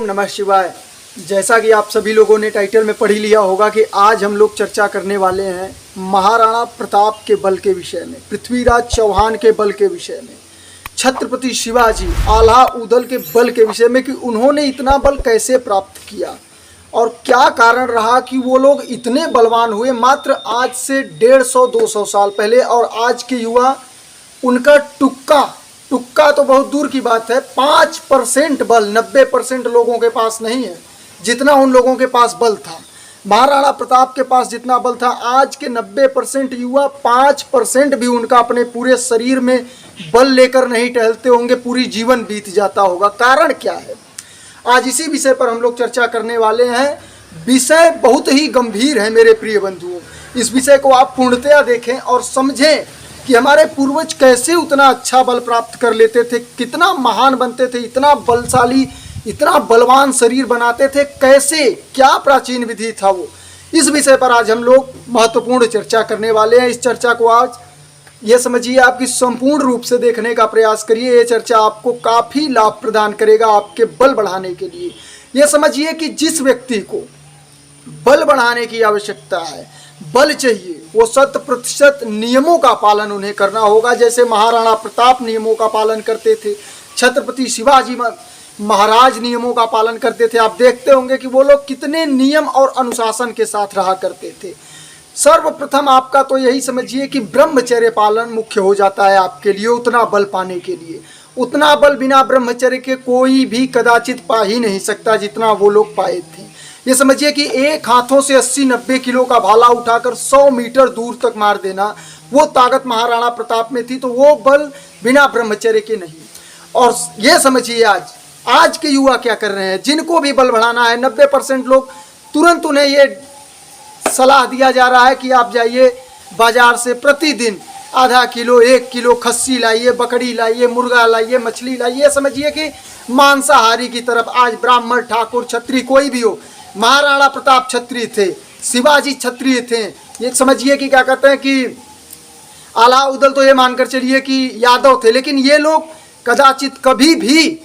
नमः शिवाय। जैसा कि आप सभी लोगों ने टाइटल में पढ़ ही लिया होगा कि आज हम लोग चर्चा करने वाले हैं महाराणा प्रताप के बल के विषय में, पृथ्वीराज चौहान के बल के विषय में, छत्रपति शिवाजी आल्हा उदल के बल के विषय में कि उन्होंने इतना बल कैसे प्राप्त किया और क्या कारण रहा कि वो लोग इतने बलवान हुए मात्र आज से 150-200 साल पहले। और आज के युवा उनका टुक्का तो बहुत दूर की बात है, 5% बल 90% लोगों के पास नहीं है जितना उन लोगों के पास बल था। महाराणा प्रताप के पास जितना बल था, आज के 90% युवा 5% भी उनका अपने पूरे शरीर में बल लेकर नहीं टहलते होंगे, पूरी जीवन बीत जाता होगा। कारण क्या है? आज इसी विषय पर हम लोग चर्चा करने वाले हैं। विषय बहुत ही गंभीर है मेरे प्रिय बंधुओं। इस विषय को आप पूर्णतया देखें और समझें कि हमारे पूर्वज कैसे उतना अच्छा बल प्राप्त कर लेते थे, कितना महान बनते थे, इतना बलशाली, इतना बलवान शरीर बनाते थे, कैसे, क्या प्राचीन विधि था वो। इस विषय पर आज हम लोग महत्वपूर्ण चर्चा करने वाले हैं। इस चर्चा को आज ये समझिए आपकी संपूर्ण रूप से देखने का प्रयास करिए। ये चर्चा आपको काफ़ी लाभ प्रदान करेगा आपके बल बढ़ाने के लिए। ये समझिए कि जिस व्यक्ति को बल बढ़ाने की आवश्यकता है, बल चाहिए, वो 100% नियमों का पालन उन्हें करना होगा। जैसे महाराणा प्रताप नियमों का पालन करते थे, छत्रपति शिवाजी महाराज नियमों का पालन करते थे। आप देखते होंगे कि वो लोग कितने नियम और अनुशासन के साथ रहा करते थे। सर्वप्रथम आपका तो यही समझिए कि ब्रह्मचर्य पालन मुख्य हो जाता है आपके लिए उतना बल पाने के लिए। उतना बल बिना ब्रह्मचर्य के कोई भी कदाचित पा ही नहीं सकता जितना वो लोग पाए थे। ये समझिए कि एक हाथों से 80-90 किलो का भाला उठाकर 100 मीटर दूर तक मार देना, वो ताकत महाराणा प्रताप में थी। तो वो बल बिना ब्रह्मचर्य के नहीं। और ये समझिए आज के युवा क्या कर रहे हैं, जिनको भी बल बढ़ाना है, 90% लोग तुरंत उन्हें ये सलाह दिया जा रहा है कि आप जाइए बाजार से प्रतिदिन आधा किलो 1 किलो खस्सी लाइए, बकरी लाइए, मुर्गा लाइए, मछली लाइए। समझिए कि मांसाहारी की तरफ आज ब्राह्मण, ठाकुर, क्षत्रिय कोई भी हो, महाराणा प्रताप क्षत्रिय थे, शिवाजी क्षत्रिय थे। ये समझिए कि क्या कहते हैं कि आल्हा उदल तो ये मानकर चलिए कि यादव थे, लेकिन ये लोग कदाचित कभी भी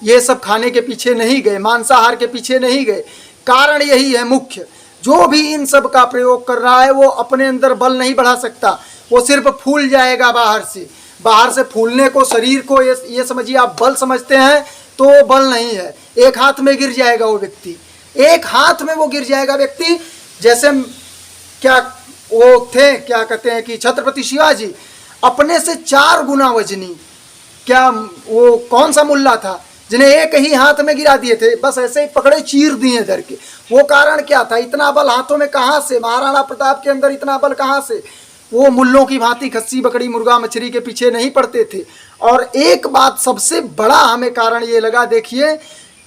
ये सब खाने के पीछे नहीं गए, मांसाहार के पीछे नहीं गए। कारण यही है मुख्य, जो भी इन सब का प्रयोग कर रहा है वो अपने अंदर बल नहीं बढ़ा सकता, वो सिर्फ फूल जाएगा बाहर से फूलने को, शरीर को ये समझिए आप बल समझते हैं तो वो बल नहीं है। एक हाथ में गिर जाएगा वो व्यक्ति, एक हाथ में वो गिर जाएगा व्यक्ति। जैसे क्या वो थे, क्या कहते हैं कि छत्रपति शिवाजी अपने से 4 गुना वजनी, क्या वो कौन सा मुल्ला था जिन्हें एक ही हाथ में गिरा दिए थे, बस ऐसे ही पकड़े चीर दिए धर के। वो कारण क्या था? इतना बल हाथों में कहाँ से? महाराणा प्रताप के अंदर इतना बल कहाँ से? वो मुल्लों की भांति खस्सी, बकरी, मुर्गा, मछली के पीछे नहीं पड़ते थे। और एक बात सबसे बड़ा हमें कारण ये लगा, देखिए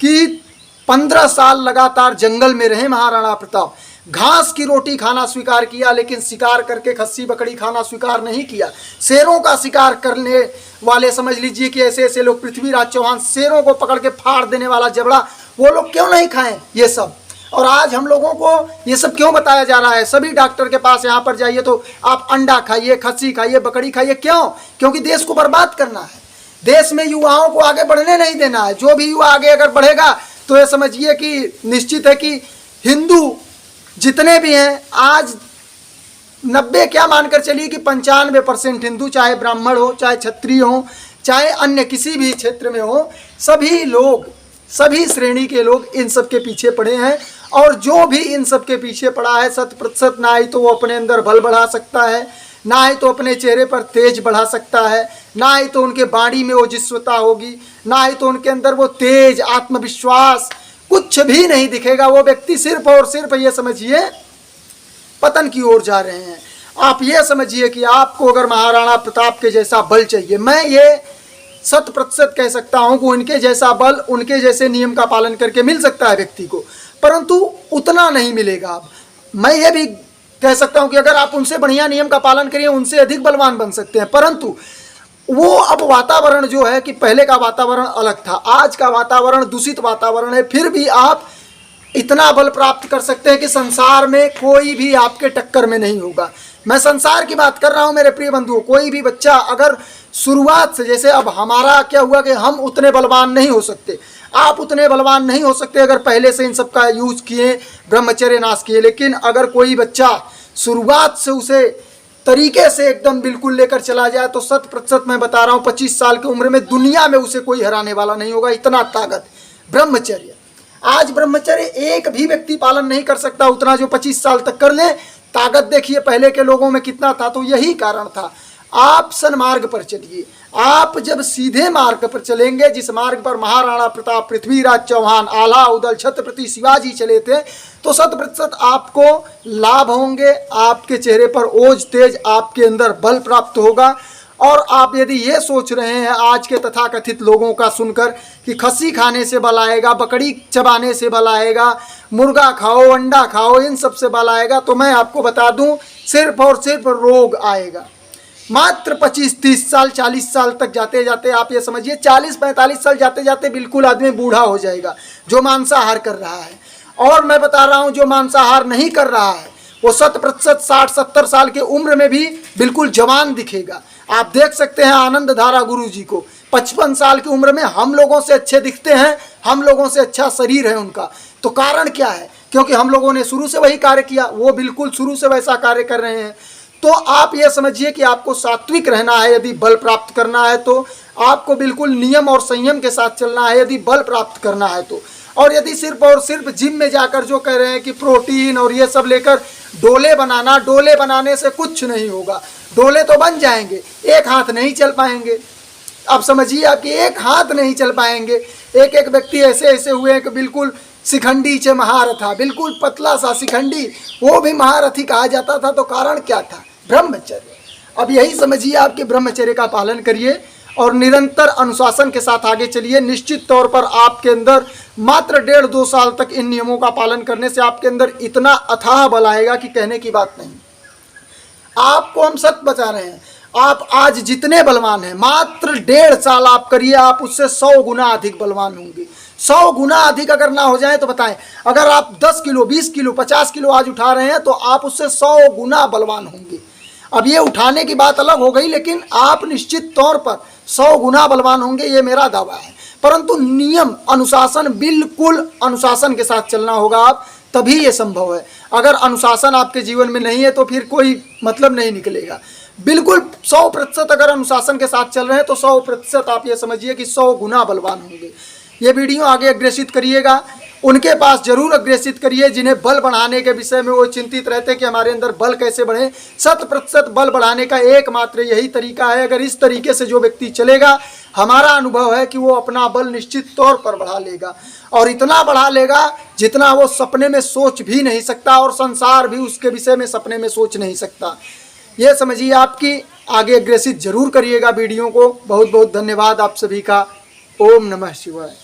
कि 15 साल लगातार जंगल में रहे महाराणा प्रताप। घास की रोटी खाना स्वीकार किया, लेकिन शिकार करके खस्सी बकरी खाना स्वीकार नहीं किया। शेरों का शिकार करने वाले समझ लीजिए कि ऐसे ऐसे लोग, पृथ्वीराज चौहान शेरों को पकड़ के फाड़ देने वाला जबड़ा, वो लोग क्यों नहीं खाएं ये सब? और आज हम लोगों को ये सब क्यों बताया जा रहा है? सभी डॉक्टर के पास यहाँ पर जाइए तो आप अंडा खाइए, खस्सी खाइए, बकरी खाइए। क्यों? क्योंकि देश को बर्बाद करना है, देश में युवाओं को आगे बढ़ने नहीं देना है। जो भी युवा आगे अगर बढ़ेगा तो ये समझिए कि निश्चित है कि हिंदू जितने भी हैं, आज 90 क्या मानकर चलिए कि 95% हिंदू, चाहे ब्राह्मण हो, चाहे क्षत्रिय हो, चाहे अन्य किसी भी क्षेत्र में हो, सभी लोग, सभी श्रेणी के लोग इन सब के पीछे पड़े हैं। और जो भी इन सब के पीछे पड़ा है 100% ना ही तो वो अपने अंदर बल बढ़ा सकता है, ना ही तो अपने चेहरे पर तेज बढ़ा सकता है, ना ही तो उनके बाणी में ओजस्वता होगी, ना ही तो उनके अंदर वो तेज, आत्मविश्वास, कुछ भी नहीं दिखेगा। वो व्यक्ति सिर्फ और सिर्फ ये समझिए पतन की ओर जा रहे हैं। आप ये समझिए कि आपको अगर महाराणा प्रताप के जैसा बल चाहिए, मैं ये 100% कह सकता हूँ कि उनके जैसा बल, उनके जैसे नियम का पालन करके मिल सकता है व्यक्ति को, परंतु उतना नहीं मिलेगा। अब मैं ये भी कह सकता हूँ कि अगर आप उनसे बढ़िया नियम का पालन करिए, उनसे अधिक बलवान बन सकते हैं। परंतु वो अब वातावरण जो है कि पहले का वातावरण अलग था, आज का वातावरण दूषित वातावरण है। फिर भी आप इतना बल प्राप्त कर सकते हैं कि संसार में कोई भी आपके टक्कर में नहीं होगा। मैं संसार की बात कर रहा हूं मेरे प्रिय बंधुओं। कोई भी बच्चा अगर शुरुआत से, जैसे अब हमारा क्या हुआ कि हम उतने बलवान नहीं हो सकते, आप उतने बलवान नहीं हो सकते अगर पहले से इन सब का यूज किए, ब्रह्मचर्य नाश किए। लेकिन अगर कोई बच्चा शुरुआत से उसे तरीके से एकदम बिल्कुल लेकर चला जाए तो 100% मैं बता रहा हूँ 25 साल की उम्र में दुनिया में उसे कोई हराने वाला नहीं होगा। इतना ताकत ब्रह्मचर्य। आज ब्रह्मचर्य एक भी व्यक्ति पालन नहीं कर सकता उतना जो 25 साल तक कर ले। ताकत देखिए पहले के लोगों में कितना था। तो यही कारण था, आप सन्मार्ग पर चलिए। आप जब सीधे मार्ग पर चलेंगे, जिस मार्ग पर महाराणा प्रताप, पृथ्वीराज चौहान, आला उदल, छत्रपति शिवाजी चले थे, तो 100% आपको लाभ होंगे। आपके चेहरे पर ओज तेज, आपके अंदर बल प्राप्त होगा। और आप यदि ये सोच रहे हैं आज के तथाकथित लोगों का सुनकर कि खस्सी खाने से बल आएगा, बकरी चबाने से बल आएगा, मुर्गा खाओ, अंडा खाओ, इन सब से बल आएगा, तो मैं आपको बता दूं सिर्फ और सिर्फ रोग आएगा। मात्र 25-30 साल 40 साल तक जाते जाते आप ये समझिए 40-45 साल जाते जाते बिल्कुल आदमी बूढ़ा हो जाएगा जो मांसाहार कर रहा है। और मैं बता रहा हूँ जो मांसाहार नहीं कर रहा है वो 100% 60-70 साल की उम्र में भी बिल्कुल जवान दिखेगा। आप देख सकते हैं आनंद धारा गुरु जी को 55 साल की उम्र में हम लोगों से अच्छे दिखते हैं, हम लोगों से अच्छा शरीर है उनका। तो कारण क्या है? क्योंकि हम लोगों ने शुरू से वही कार्य किया, वो बिल्कुल शुरू से वैसा कार्य कर रहे हैं। तो आप ये समझिए कि आपको सात्विक रहना है यदि बल प्राप्त करना है तो, आपको बिल्कुल नियम और संयम के साथ चलना है यदि बल प्राप्त करना है तो। और यदि सिर्फ और सिर्फ जिम में जाकर जो कह रहे हैं कि प्रोटीन और ये सब लेकर डोले बनाना, डोले बनाने से कुछ नहीं होगा। डोले तो बन जाएंगे, एक हाथ नहीं चल पाएंगे। अब समझिए आपकी एक हाथ नहीं चल पाएंगे। एक एक व्यक्ति ऐसे ऐसे हुए हैं कि बिल्कुल शिखंडी चे महारथा, बिल्कुल पतला सा शिखंडी, वो भी महारथी कहा जाता था। तो कारण क्या था? ब्रह्मचर्य। अब यही समझिए आपके ब्रह्मचर्य का पालन करिए और निरंतर अनुशासन के साथ आगे चलिए। निश्चित तौर पर आपके अंदर मात्र 1.5-2 साल तक इन नियमों का पालन करने से आपके अंदर इतना अथाह बल आएगा कि कहने की बात नहीं। आपको हम सत्य बता रहे हैं, आप आज जितने बलवान हैं मात्र 1.5 साल आप करिए, आप उससे 100 गुना अधिक बलवान होंगे। 100 गुना अधिक अगर ना हो जाए तो बताएं, अगर आप 10 किलो, 20 किलो, 50 किलो आज उठा रहे हैं तो आप उससे 100 गुना बलवान होंगे। अब ये उठाने की बात अलग हो गई, लेकिन आप निश्चित तौर पर 100 गुना बलवान होंगे, ये मेरा दावा है। परंतु नियम अनुशासन, बिल्कुल अनुशासन के साथ चलना होगा आप, तभी ये संभव है। अगर अनुशासन आपके जीवन में नहीं है तो फिर कोई मतलब नहीं निकलेगा। बिल्कुल 100% अगर अनुशासन के साथ चल रहे हैं तो 100% आप ये समझिए कि 100 गुना बलवान होंगे। ये वीडियो आगे अग्रेसित करिएगा, उनके पास जरूर अग्रेसित करिए जिन्हें बल बढ़ाने के विषय में वो चिंतित रहते हैं कि हमारे अंदर बल कैसे बढ़े। 100% बल बढ़ाने का एकमात्र यही तरीका है। अगर इस तरीके से जो व्यक्ति चलेगा, हमारा अनुभव है कि वो अपना बल निश्चित तौर पर बढ़ा लेगा, और इतना बढ़ा लेगा जितना वो सपने में सोच भी नहीं सकता, और संसार भी उसके विषय में सपने में सोच नहीं सकता। ये समझिए आपकी आगे अग्रेसित जरूर करिएगा वीडियो को। बहुत बहुत धन्यवाद आप सभी का। ओम नमः शिवाय।